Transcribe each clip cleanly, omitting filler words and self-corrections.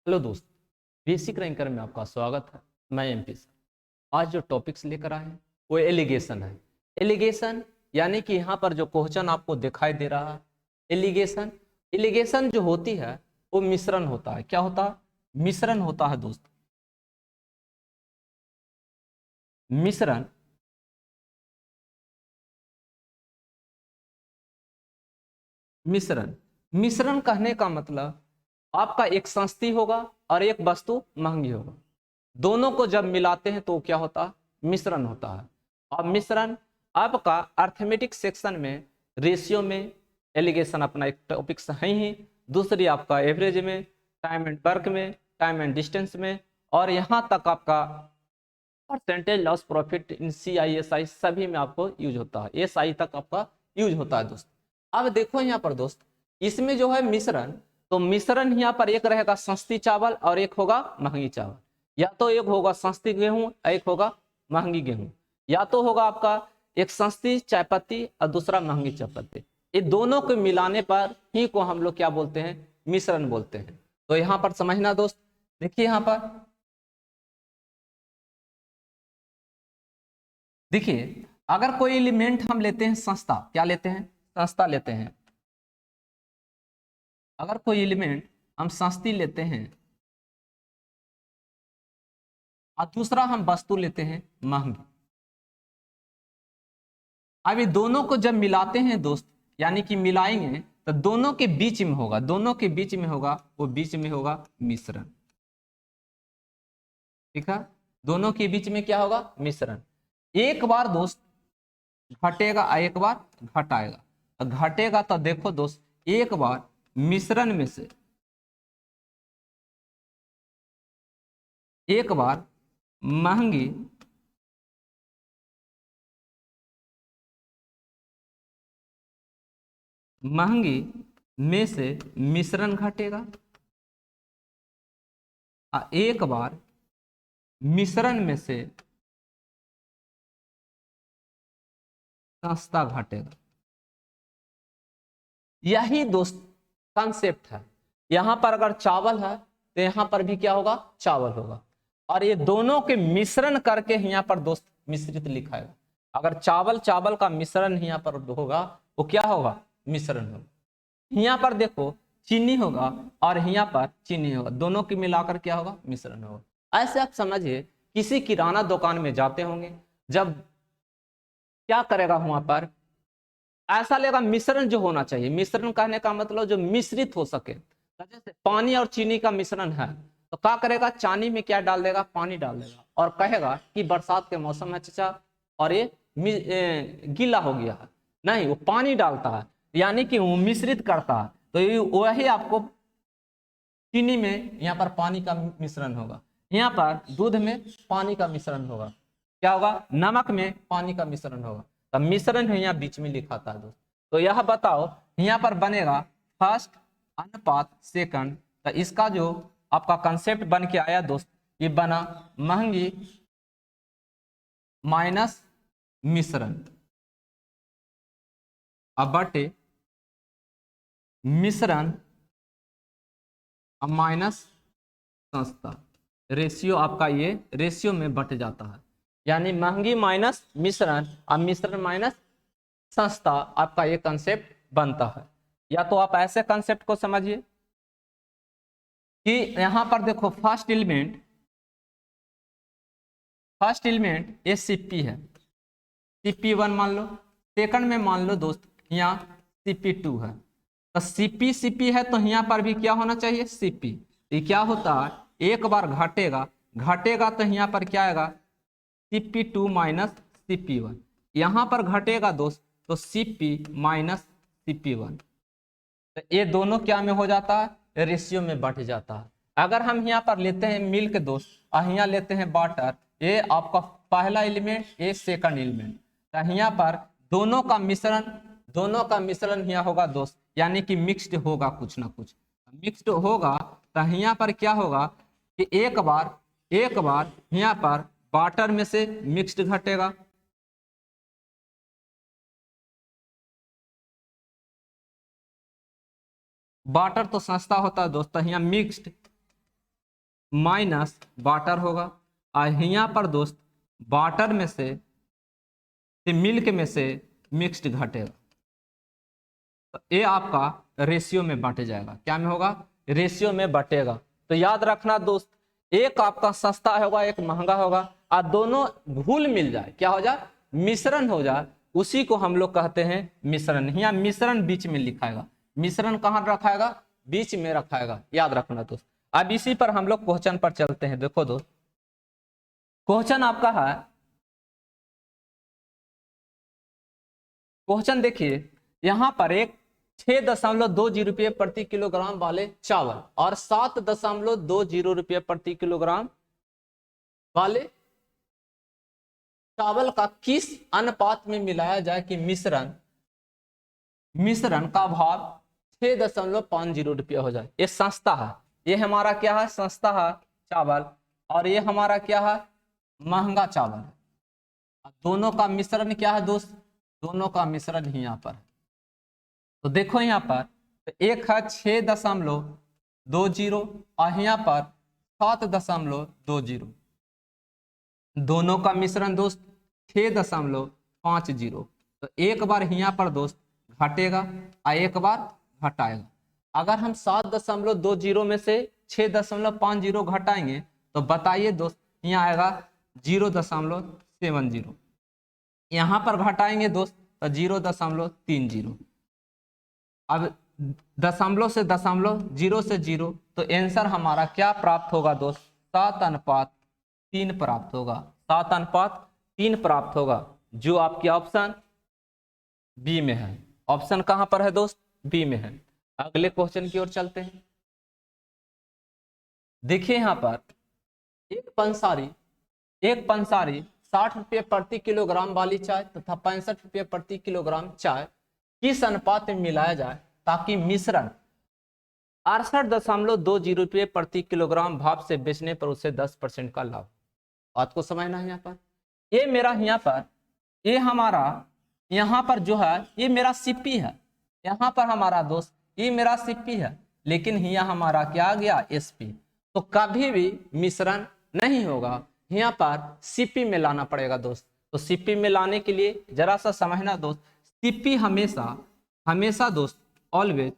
Hello दोस्त, basic ranker में आपका स्वागत है। मैं एमपी सर। आज जो टॉपिक्स लेकर आए हैं वो एलिगेशन है। एलिगेशन यानी कि यहाँ पर जो क्वेश्चन आपको दिखाई दे रहा है, एलिगेशन एलिगेशन जो होती है वो मिश्रण होता है। क्या होता है? मिश्रण होता है दोस्त। मिश्रण मिश्रण मिश्रण कहने का मतलब आपका एक सस्ती होगा और एक वस्तु महंगी होगा। दोनों को जब मिलाते हैं तो क्या होता है? मिश्रण होता है। और मिश्रण आपका अर्थमेटिक सेक्शन में रेशियो में एलिगेशन अपना एक टॉपिक है ही। दूसरी आपका एवरेज में, टाइम एंड वर्क में, टाइम एंड डिस्टेंस में, और यहाँ तक आपका percentage loss profit in CISI सभी में आपको यूज होता है। SI तक आपका यूज होता है दोस्त। अब देखो यहाँ पर दोस्त, इसमें जो है मिश्रण, तो मिश्रण यहाँ पर एक रहेगा सस्ती चावल और एक होगा महंगी चावल। या तो एक होगा सस्ती गेहूं, एक होगा महंगी गेहूं। या तो होगा आपका एक सस्ती चाय पत्ती और दूसरा महंगी चाय पत्ती। ये दोनों को मिलाने पर ही को हम लोग क्या बोलते हैं? मिश्रण बोलते हैं। तो यहाँ पर समझना दोस्त, देखिए यहाँ पर देखिए, अगर कोई एलिमेंट हम लेते हैं सस्ता, क्या लेते हैं? सस्ता लेते हैं। अगर कोई एलिमेंट हम सस्ती लेते हैं और दूसरा हम वस्तु लेते हैं महंगी। अब ये दोनों को जब मिलाते हैं दोस्त, यानी कि मिलाएंगे, तो दोनों के बीच में होगा, दोनों के बीच में होगा, वो बीच में होगा मिश्रण। ठीक है? दोनों के बीच में क्या होगा? मिश्रण। एक बार दोस्त घटेगा, एक बार घटाएगा। घटेगा तो देखो दोस्त, एक बार मिश्रण में से एक बार महंगी महंगी में से मिश्रण घटेगा और एक बार मिश्रण में से सस्ता घटेगा। यही दोस्त कॉन्सेप्ट है। यहां पर अगर चावल है तो यहां पर भी क्या होगा? चावल होगा। और ये दोनों के मिश्रण करके यहाँ पर दोस्त मिश्रित लिखाएगा। अगर चावल चावल का मिश्रण यहाँ पर होगा, वो क्या होगा? मिश्रण होगा। यहाँ पर देखो चीनी होगा और यहाँ पर चीनी होगा, दोनों की मिलाकर क्या होगा? मिश्रण होगा। ऐसे आप समझिए, किसी किराना दुकान में जाते होंगे, जब क्या करेगा वहां पर? ऐसा लेगा मिश्रण जो होना चाहिए। मिश्रण कहने का मतलब जो मिश्रित हो सके। तो जैसे पानी और चीनी का मिश्रण है, तो क्या करेगा? चानी में क्या डाल देगा? पानी डाल देगा और कहेगा कि बरसात के मौसम है चाचा और ये गीला हो गया है। नहीं, वो पानी डालता है, यानी कि वो मिश्रित करता है। तो ये वही आपको चीनी में यहाँ पर पानी का मिश्रण होगा, यहाँ पर दूध में पानी का मिश्रण होगा, क्या होगा? नमक में पानी का मिश्रण होगा। तो मिश्रण है यहाँ बीच में लिखा था दोस्त। तो यह बताओ, यहाँ पर बनेगा फर्स्ट अनुपात सेकंड। तो इसका जो आपका कंसेप्ट बन के आया दोस्त, ये बना महंगी माइनस मिश्रण अब बटे मिश्रण अब माइनस सस्ता। रेशियो आपका ये रेशियो में बट जाता है, यानी महंगी माइनस मिश्रण और मिश्रण माइनस सस्ता। आपका ये कंसेप्ट बनता है। या तो आप ऐसे कंसेप्ट को समझिए कि यहां पर देखो फर्स्ट एलिमेंट ये CP है, CP1 मान लो। सेकंड में मान लो दोस्त यहाँ CP2 है। तो CP है तो यहाँ पर भी क्या होना चाहिए? CP। ये क्या होता है? एक बार घटेगा, घटेगा तो यहाँ पर क्या आएगा? CP2 minus CP1। यहाँ पर घटेगा दोस्त तो CP माइनस CP1। तो ये दोनों क्या में हो जाता है? रेशियो में बढ़ जाता है। अगर हम यहाँ पर लेते हैं मिल्क दोस्त और यहाँ लेते हैं वाटर, ये आपका पहला एलिमेंट, ये सेकंड एलिमेंट। तो यहाँ पर दोनों का मिश्रण यहाँ होगा दोस्त, यानी कि मिक्स्ड होगा, कुछ ना कुछ मिक्स्ड होगा। तो यहाँ पर क्या होगा कि एक बार यहाँ पर वाटर में से मिक्स्ड घटेगा, वाटर तो सस्ता होता है दोस्तों, यहाँ मिक्स्ड माइनस वाटर होगा, और यहाँ पर दोस्त वाटर में से मिल्क में से मिक्स्ड घटेगा, तो ये आपका रेशियो में बांटे जाएगा। क्या में होगा? रेशियो में बटेगा। तो याद रखना दोस्त, एक आपका सस्ता होगा, एक महंगा होगा, और दोनों घुल मिल जाए, क्या हो जाए? मिश्रण हो जाए, उसी को हम लोग कहते हैं मिश्रण। यहाँ मिश्रण बीच में लिखाएगा, मिश्रण कहाँ रखाएगा? बीच में रखाएगा, याद रखना दोस्त। अब इसी पर हम लोग क्वेश्चन पर चलते हैं। देखो दोस्त, क्वेश्चन आपका है, क्वेश्चन देखिए, यहां पर एक 6.20 रुपये प्रति किलोग्राम वाले चावल और 7.20 रुपये प्रति किलोग्राम वाले चावल का किस अनुपात में मिलाया जाए कि मिश्रण का भाव 6.50 रुपये हो जाए। ये सस्ता है, ये हमारा क्या है? सस्ता है चावल, और ये हमारा क्या है? महंगा चावल है। दोनों का मिश्रण क्या है दोस्त? दोनों का मिश्रण ही यहाँ पर। तो देखो यहाँ पर तो एक है 6.20 और यहाँ पर 7.20, दोनों का मिश्रण दोस्त 6.50। तो एक बार यहाँ पर दोस्त घटेगा और एक बार घटाएगा। अगर हम 7.20 में से 6.50 घटाएंगे तो बताइए दोस्त, यहाँ आएगा 0.70। यहाँ पर घटाएंगे दोस्त तो 0.30। अब दशमलव से दशमलव, 0 से 0, तो आंसर हमारा क्या प्राप्त होगा दोस्त? 7:3 प्राप्त होगा। 7:3 प्राप्त होगा, जो आपकी ऑप्शन बी में है। ऑप्शन कहां पर है दोस्त? बी में है। अगले क्वेश्चन की ओर चलते हैं। देखिए यहां पर एक पंसारी 60 रुपये प्रति किलोग्राम वाली चाय तथा 65 रुपये प्रति किलोग्राम चाय किस अनुपात में मिलाया जाए ताकि मिश्रण 68.20 रुपये प्रति किलोग्राम भाव से बेचने पर उसे 10% का लाभ। बात को समझना है। यहाँ पर ये मेरा यहाँ पर ये हमारा यहाँ पर जो है ये मेरा सीपी है। यहाँ पर हमारा दोस्त ये मेरा सीपी है, लेकिन यहाँ हमारा क्या आ गया? एसपी। तो कभी भी मिश्रण नहीं होगा, यहाँ पर सीपी में लाना पड़ेगा दोस्त। तो सीपी में लाने के लिए जरा सा समझना दोस्त, सीपी हमेशा दोस्त ऑलवेज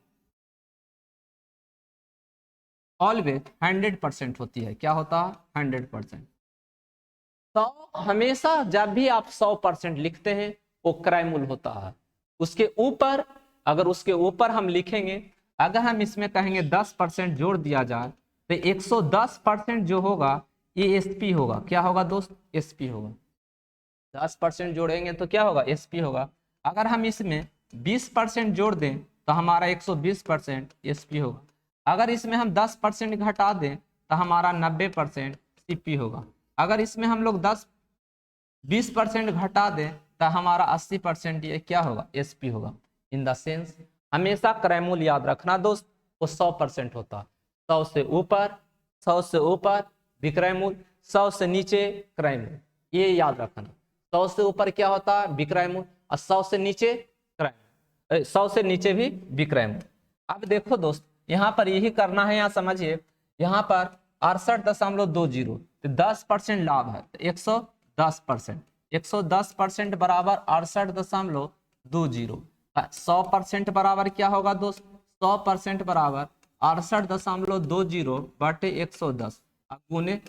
100% होती है। क्या होता है? 100%। तो हमेशा जब भी आप 100% लिखते हैं वो क्राइमूल होता है। उसके ऊपर अगर उसके ऊपर हम लिखेंगे, अगर हम इसमें कहेंगे 10% जोड़ दिया जाए तो 110% जो होगा ये एसपी होगा। क्या होगा दोस्त? एसपी होगा। 10% जोड़ेंगे तो क्या होगा? एसपी होगा। अगर हम इसमें 20% जोड़ दें तो हमारा 120% एसपी होगा। अगर इसमें हम 10% घटा दें तो हमारा 90% सीपी होगा। अगर इसमें हम लोग 20% घटा दें तो हमारा 80% ये क्या होगा? एसपी होगा। इन द सेंस हमेशा क्राइमूल याद रखना दोस्त, वो 100% होता। 100 से ऊपर विक्रयमूल, 100 से नीचे क्राइमूल, ये याद रखना। 100 से ऊपर क्या होता है? विक्रयमूल, और 100 से नीचे क्राइमूल, 100 से नीचे भी विक्रयमूल। अब देखो दोस्त, यहाँ पर यही करना है। यहाँ समझिए, यहाँ पर 68.20 तो 10% लाभ है तो 110%। 110% बराबर 68.20। 100% बराबर क्या होगा दोस्त? 100% बराबर 68.20 बटे 110 गुने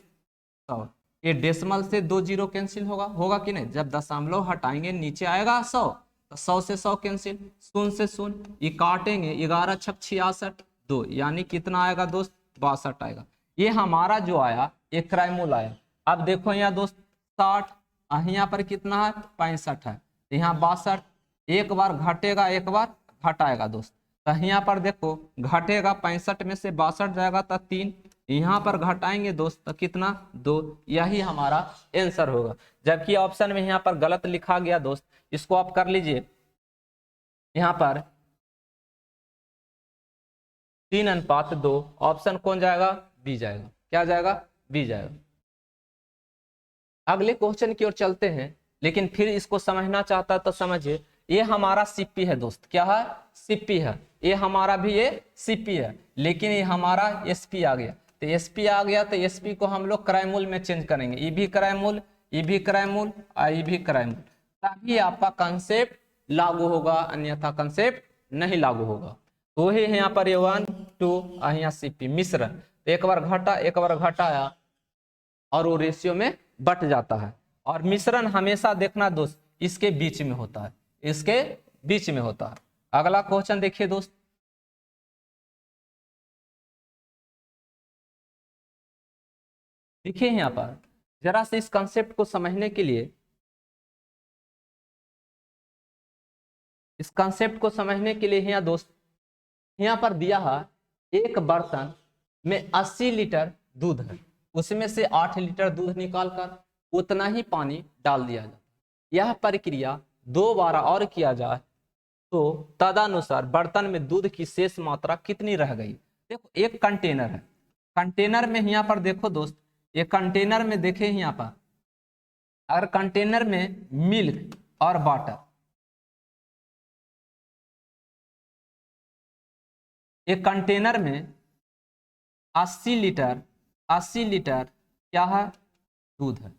100। ये डेसिमल से 20 कैंसिल होगा कि नहीं? जब दशमलव हटाएंगे नीचे आएगा 100, तो 100 से 100 कैंसिल, 0 से 0, ये काटेंगे 11 छक 66 2, यानी कितना आएगा दोस्त? 62 आएगा। ये हमारा जो आया ये क्राइमूल आया। अब देखो यहाँ दोस्त 60, यहाँ पर कितना है? 65 है, यहाँ 62। एक बार घटेगा एक बार घटाएगा दोस्त। तो यहाँ पर देखो घटेगा, 65 में से 62 जाएगा तो 3, यहाँ पर घटाएंगे दोस्त तो कितना? 2। यही हमारा आंसर होगा। जबकि ऑप्शन में यहाँ पर गलत लिखा गया दोस्त, इसको आप कर लीजिए। यहाँ पर 3:2, ऑप्शन कौन जाएगा? बी जाएगा। क्या जाएगा? बी जाएगा। अगले क्वेश्चन की ओर चलते हैं, लेकिन फिर इसको समझना चाहता है तो समझिए। ये हमारा सीपी है दोस्त। क्या है? सीपी है। ये हमारा भी ये सीपी है, लेकिन ये हमारा एसपी आ गया। तो Sp आ गया, तो Sp को हम लोग क्राइमोल में चेंज करेंगे, ई भी क्राइमोल, ई भी क्राइमोल और ई भी क्राइमोल, तभी आपका कंसेप्ट लागू होगा, अन्यथा कंसेप्ट नहीं लागू होगा। तो ही यहाँ पर ये 1 2 और यहाँ Cp मिश्रण, तो एक बार घटाया और वो रेशियो में बट जाता है। और मिश्रण हमेशा देखना दोस्त इसके बीच में होता है, इसके बीच में होता है। अगला क्वेश्चन देखिए दोस्त, देखिए यहाँ पर जरा से इस कंसेप्ट को समझने के लिए, इस कंसेप्ट को समझने के लिए यहाँ दोस्त यहाँ पर दिया है एक बर्तन में 80 लीटर दूध है, उसमें से 8 लीटर दूध निकालकर उतना ही पानी डाल दिया जाए। यह प्रक्रिया 2 बार और किया जाए तो तदनुसार बर्तन में दूध की शेष मात्रा कितनी रह गई। देखो एक कंटेनर है, कंटेनर में यहाँ पर देखो दोस्त, एक कंटेनर में देखे यहाँ पर, अगर कंटेनर में मिल्क और वाटर, एक कंटेनर में 80 लीटर क्या है, दूध है,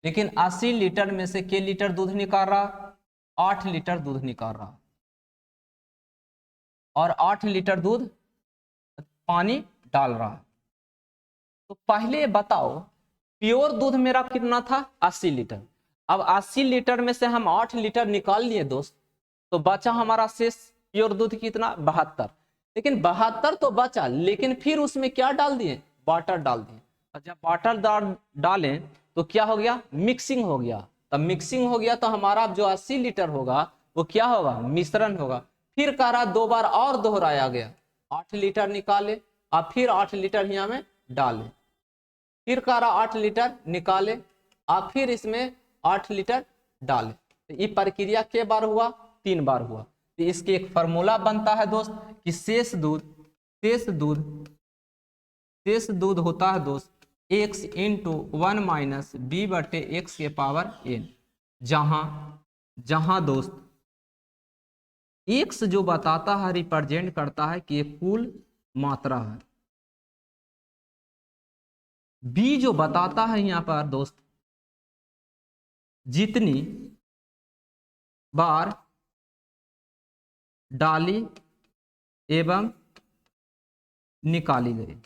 लेकिन 80 लीटर में से के लीटर दूध निकाल रहा, 8 लीटर दूध निकाल रहा, और 8 लीटर दूध पानी डाल रहा है। तो पहले बताओ प्योर दूध मेरा कितना था, 80 लीटर। अब 80 लीटर में से हम 8 लीटर निकाल लिए दोस्त, तो बचा हमारा शेष प्योर दूध कितना, 72। लेकिन 72 तो बचा, लेकिन फिर उसमें क्या डाल दिए, वाटर डाल दिए। और जब वाटर डालें तो क्या हो गया, मिक्सिंग हो गया। तब मिक्सिंग हो गया तो हमारा जो 80 लीटर होगा वो क्या होगा, मिश्रण होगा। फिर कह रहा 2 बार और दोहराया गया, 8 लीटर निकाले और फिर 8 लीटर यहाँ में डाले, फिर कह रहा 8 लीटर निकाले और फिर इसमें 8 लीटर डाले। तो ये प्रक्रिया के बार हुआ, 3 बार हुआ। तो इसके एक फार्मूला बनता है दोस्त कि शेष दूध होता है दोस्त x इंटू 1 माइनस बी बटे एक्स के पावर n, जहां दोस्त x जो बताता है, रिप्रेजेंट करता है कि एक कुल मात्रा है, b जो बताता है यहाँ पर दोस्त जितनी बार डाली एवं निकाली गई,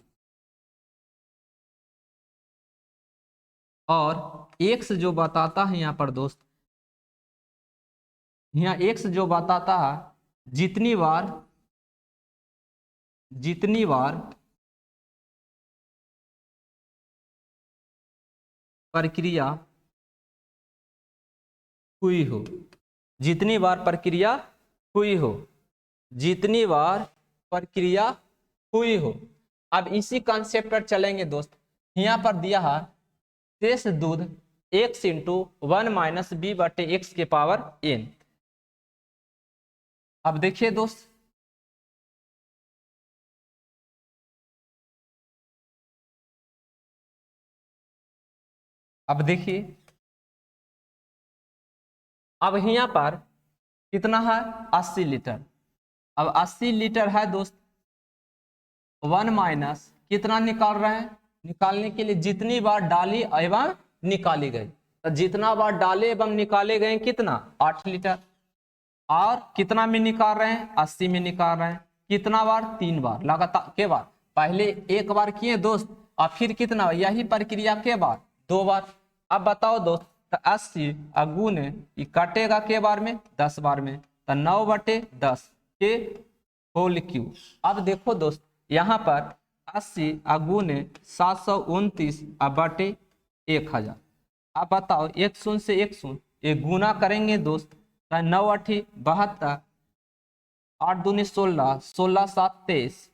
और x जो बताता है यहाँ पर दोस्त, यहाँ x जो बताता है जितनी बार प्रक्रिया हुई हो, जितनी बार प्रक्रिया हुई हो। अब इसी कॉन्सेप्ट पर चलेंगे दोस्त। यहाँ पर दिया है शेष दूध x इंटू 1 माइनस बी बटे एक्स के पावर n। अब देखिए दोस्त, अब देखिए, अब यहाँ पर कितना है, 80 लीटर। अब 80 लीटर है दोस्त, 1 माइनस कितना निकाल रहे हैं, निकालने के लिए जितनी बार डाली एवं निकाली गई, तो जितना बार डाले एवं निकाले गए कितना, 8 लीटर। और कितना में निकाल रहे हैं, 80 में निकाल रहे हैं। कितना बार, 3 बार लगातार के बार, पहले 1 बार किए दोस्त और फिर कितना, यही प्रक्रिया के बार 2 बार। अब बताओ दोस्त, तो 80 गुने ये कटेगा के बार में, 10 बार में, तो 9 बटे 10 के होल क्यूब। अब देखो दोस्त यहाँ पर 80 गुने 729 बटे 1000। अब बताओ 1 शून्य से 1 शून्य ये गुना करेंगे दोस्त, 9 8 72, 8 दूनी 16, 16 7 23,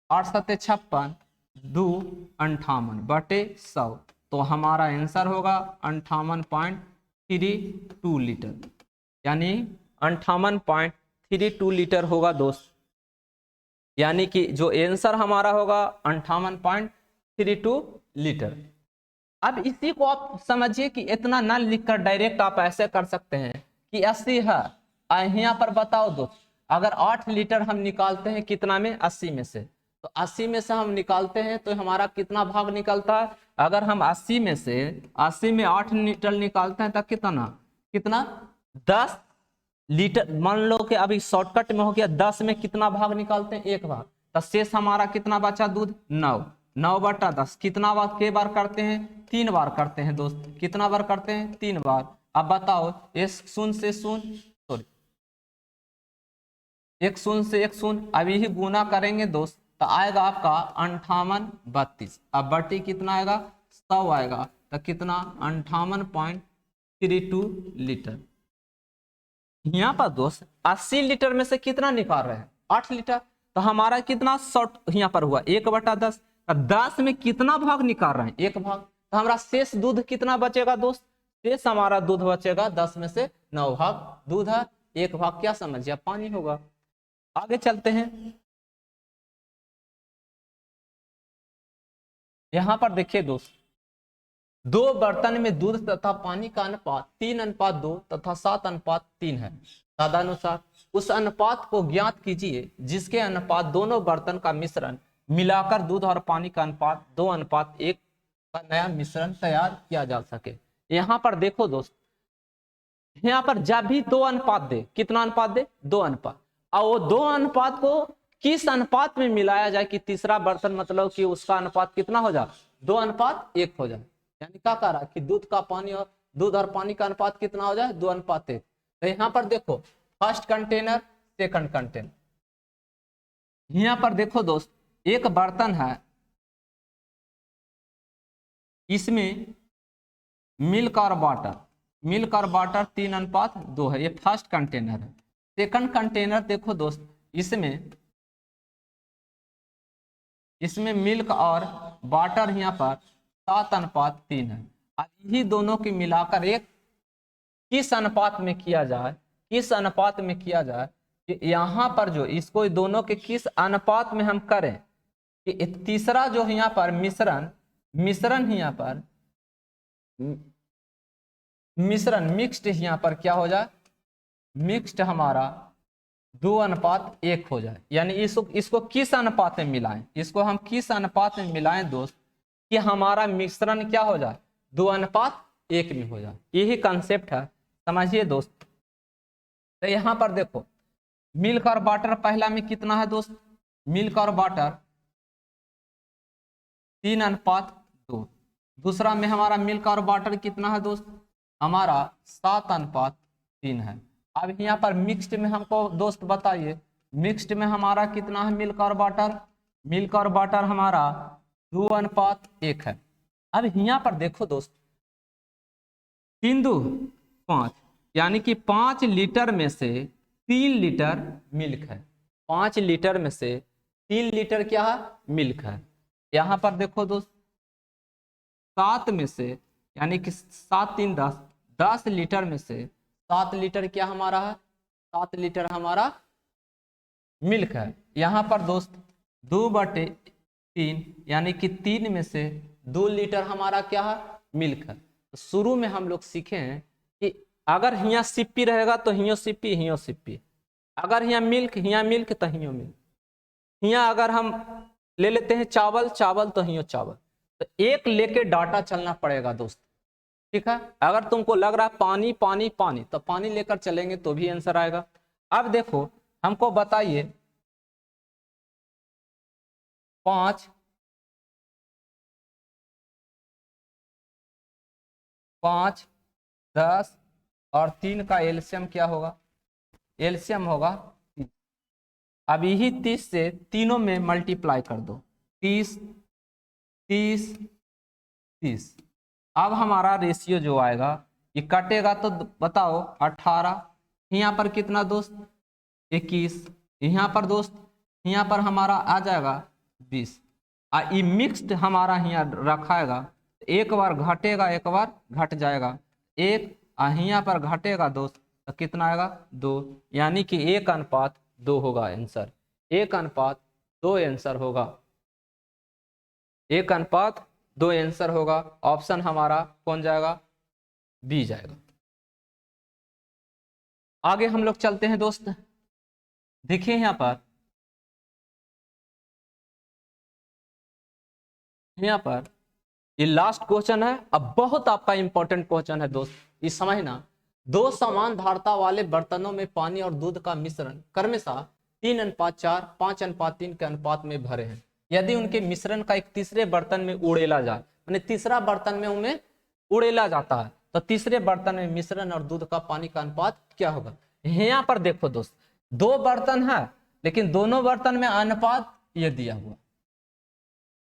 8 7 56, 2 58 बटे 100। तो हमारा आंसर होगा 58.32 लीटर, यानी 58.32 लीटर होगा दोस्त। यानी कि जो आंसर हमारा होगा 58.32 लीटर। अब इसी को आप समझिए कि इतना ना लिखकर डायरेक्ट आप ऐसे कर सकते हैं कि 80 है, यहाँ पर बताओ दोस्त, अगर 8 लीटर हम निकालते हैं कितना में, 80 में से, तो 80 में से हम निकालते हैं तो हमारा कितना भाग निकलता है? अगर हम 80 में से 80 में 8 लीटर निकालते हैं तो कितना कितना 10 लीटर। मान लो कि अभी शॉर्टकट में हो गया, 10 में कितना भाग निकालते हैं? 1 भाग। तो शेष हमारा कितना बचा दूध? 9। 9/10 कितना बार के बार करते हैं? 3 बार करते हैं दोस्त। कितना बार करते हैं? 3 बार। अब बताओ, इस शून्य से शून्य, सॉरी, एक शून्य से एक शून्य, अब यही गुना करेंगे दोस्त तो आएगा आपका 5832। अब बटी कितना आएगा? 100 आएगा। तो कितना? 58.32 लीटर। यहाँ पर दोस्त 80 लीटर में से कितना निकाल रहे हैं? 8 लीटर। तो हमारा कितना शॉर्ट यहाँ पर हुआ? 1/10। 10 में कितना भाग निकाल रहे हैं? 1 भाग। तो हमारा शेष दूध कितना बचेगा दोस्त? शेष हमारा दूध बचेगा 10 में से 9 भाग दूध है, 1 भाग क्या समझिए? पानी होगा। आगे चलते हैं। यहां पर देखिए दोस्त, 2 बर्तन में दूध तथा पानी का अनुपात 3:2 तथा 7:3 है। तदनुसार उस अनुपात को ज्ञात कीजिए जिसके अनुपात दोनों बर्तन का मिश्रण मिलाकर दूध और पानी का अनुपात 2:1 का नया मिश्रण तैयार किया जा सके। यहां पर देखो दोस्त, यहाँ पर जब भी 2 अनुपात दे, कितना अनुपात दे? 2 अनुपात। और वो 2 अनुपात को किस अनुपात में मिलाया जाए कि तीसरा बर्तन मतलब कि उसका अनुपात कितना हो जाए? 2:1 हो जाए। यानी क्या कह रहा है कि दूध और पानी का अनुपात कितना हो जाए? 2:1। तो यहाँ पर देखो, फर्स्ट कंटेनर, सेकंड कंटेनर। यहाँ पर देखो दोस्त, एक बर्तन है, इसमें मिल्क और वाटर 3:2 है। ये फर्स्ट कंटेनर है। सेकंड कंटेनर देखो दोस्त, इसमें मिल्क और वाटर यहाँ पर 7:3 है। अब यही दोनों की मिलाकर एक किस अनुपात में किया जाए? कि यहाँ पर जो इसको दोनों के किस अनुपात में हम करें कि तीसरा जो यहाँ पर मिश्रण यहाँ पर मिक्स्ड यहाँ पर क्या हो जाए? मिक्स्ड हमारा 2:1 हो जाए। यानी इसको किस अनुपात में मिलाएं? इसको हम किस अनुपात में मिलाएं दोस्त कि हमारा मिश्रण क्या हो जाए? 2:1 में हो जाए। यही कंसेप्ट है, समझिए दोस्त। तो यहाँ पर देखो, मिल्क और वाटर पहला में कितना है दोस्त? मिल्क और वाटर 3:2। दूसरा में हमारा मिल्क और वाटर कितना है दोस्त? हमारा 7:3 है। अब यहाँ पर मिक्स्ड में हमको दोस्त बताइए, मिक्स्ड में हमारा कितना है? मिल्क और वाटर हमारा 2:1 है। अब यहाँ पर देखो दोस्त, 3:5, यानी कि 5 लीटर में से 3 लीटर मिल्क है। 5 लीटर में से 3 लीटर क्या है? मिल्क है। यहाँ पर देखो दोस्त, 7 में से, यानी कि 7 3 10, 10 लीटर में से 7 लीटर क्या हमारा है? 7 लीटर हमारा मिल्क है। यहाँ पर दोस्त 2/3, यानी कि 3 में से 2 लीटर हमारा क्या है? मिल्क है। तो शुरू में हम लोग सीखे हैं कि अगर हिया सिप्पी रहेगा तो हियो सिप्पी, अगर हिया मिल्क तो हियो मिल्क। हिया अगर हम ले लेते हैं चावल तो हियो चावल। तो एक लेके डाटा चलना पड़ेगा दोस्त, ठीक है। अगर तुमको लग रहा है पानी पानी पानी तो पानी लेकर चलेंगे तो भी आंसर आएगा। अब देखो, हमको बताइए 5 5 10 और 3 का एलसीएम क्या होगा? एलसीएम होगा 30। अब यही 30 से तीनों में मल्टीप्लाई कर दो, 30 30 30। अब हमारा रेशियो जो आएगा, ये कटेगा तो बताओ 18। यहाँ पर कितना दोस्त? 21। यहाँ पर दोस्त, यहाँ पर हमारा आ जाएगा 20। ये मिक्स्ड हमारा यहाँ रखाएगा, एक बार घटेगा एक बार घट जाएगा, एक यहाँ पर घटेगा दोस्त तो कितना आएगा? 2। यानी कि 1:2 होगा आंसर। 1:2 आंसर होगा। 1:2 आंसर होगा। ऑप्शन हमारा कौन जाएगा? बी जाएगा। आगे हम लोग चलते हैं दोस्त। देखिए यहाँ पर यहाँ पर ये लास्ट क्वेश्चन है। अब बहुत आपका इंपॉर्टेंट क्वेश्चन है दोस्त, ये समझना। दो समान धारता वाले बर्तनों में पानी और दूध का मिश्रण क्रमशः 3:4, 5:3 के अनुपात में भरे हैं। यदि उनके मिश्रण का एक तीसरे बर्तन में उड़ेला जाए, यानी तीसरा बर्तन में उन्हें उड़ेला जाता है, तो तीसरे बर्तन में मिश्रण और दूध का पानी का अनुपात क्या होगा। यहाँ पर देखो दोस्त, दो बर्तन है लेकिन दोनों बर्तन में अनुपात ये दिया हुआ।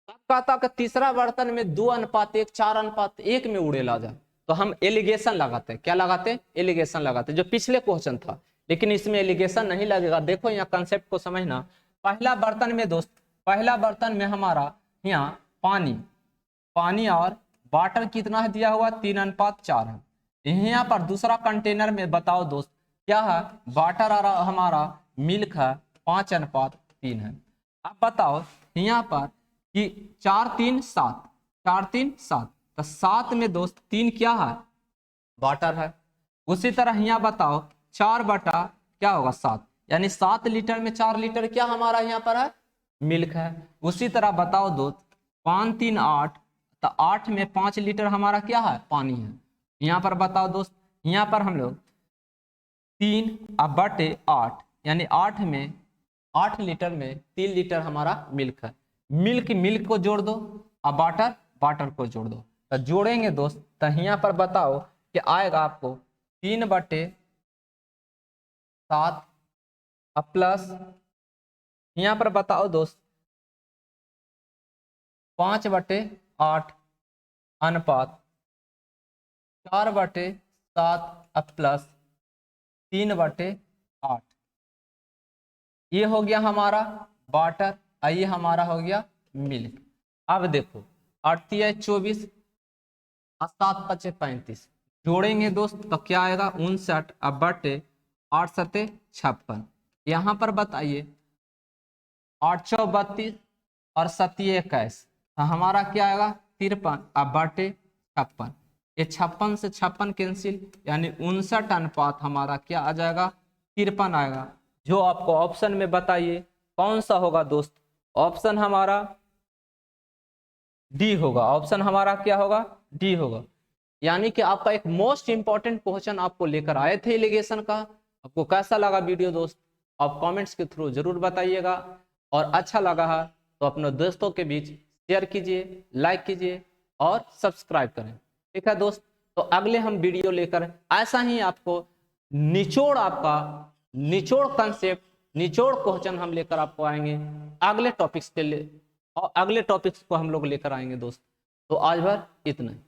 अब कहता कि तीसरा बर्तन में 2:1, 4:1 में उड़ेला जाए, तो हम एलिगेशन लगाते हैं। क्या लगाते हैं? एलिगेशन लगाते हैं, जो पिछले क्वेश्चन था। लेकिन इसमें एलिगेशन नहीं लगेगा। देखो यहाँ कंसेप्ट को समझना। पहला बर्तन में दोस्त, पहला बर्तन में हमारा यहाँ पानी और वाटर कितना है दिया हुआ, 3:4 है। यहाँ पर दूसरा कंटेनर में बताओ दोस्त क्या है, वाटर और हमारा मिल्क है 5:3 है। अब बताओ यहाँ पर कि 4, 3, 7, 4, 3, 7, तो 7 में दोस्त 3 क्या है, वाटर है। उसी तरह यहाँ बताओ 4 बटा क्या होगा 7, यानी 7 लीटर में 4 लीटर क्या हमारा यहाँ पर है, मिल्क है। उसी तरह बताओ दोस्त 5, 3, 8, तो 8 में 5 लीटर हमारा क्या है, पानी है। यहाँ पर बताओ दोस्त, यहाँ पर हम लोग 3/8 यानी 8 लीटर में 3 लीटर हमारा मिल्क है। मिल्क को जोड़ दो और वाटर को जोड़ दो, तो जोड़ेंगे दोस्त तो यहाँ पर बताओ कि आएगा आपको 3/7 प्लस यहाँ पर बताओ दोस्त 5/8 अनुपात 4/7 प्लस 3/8। ये हो गया हमारा वाटर, ये हमारा हो गया मिल्क। अब देखो 8 × 24 और 7 × 35 जोड़ेंगे दोस्त तो क्या आएगा 59 बटे 8 × 56। यहाँ पर बताइए 8 × 32 और 7 × 21, तो हमारा क्या आएगा 53 बटे 56। ये 56 से 56 कैंसिल, यानी 59 अनुपात हमारा क्या आ जाएगा 53 आएगा। जो आपको ऑप्शन में बताइए कौन सा होगा दोस्त, ऑप्शन हमारा डी होगा। ऑप्शन हमारा क्या होगा, डी होगा। यानी कि आपका एक मोस्ट इंपॉर्टेंट क्वेश्चन आपको लेकर आए थे एलिगेशन का। आपको कैसा लगा वीडियो दोस्त, आप कमेंट्स के थ्रू जरूर बताइएगा। और अच्छा लगा है तो अपने दोस्तों के बीच शेयर कीजिए, लाइक कीजिए और सब्सक्राइब करें। ठीक है दोस्त, तो अगले हम वीडियो लेकर ऐसा ही आपको निचोड़ कंसेप्ट, निचोड़ क्वेश्चन हम लेकर आपको आएंगे अगले टॉपिक्स के लिए, और अगले टॉपिक्स को हम लोग लेकर आएंगे दोस्त। तो आज भर इतना ही।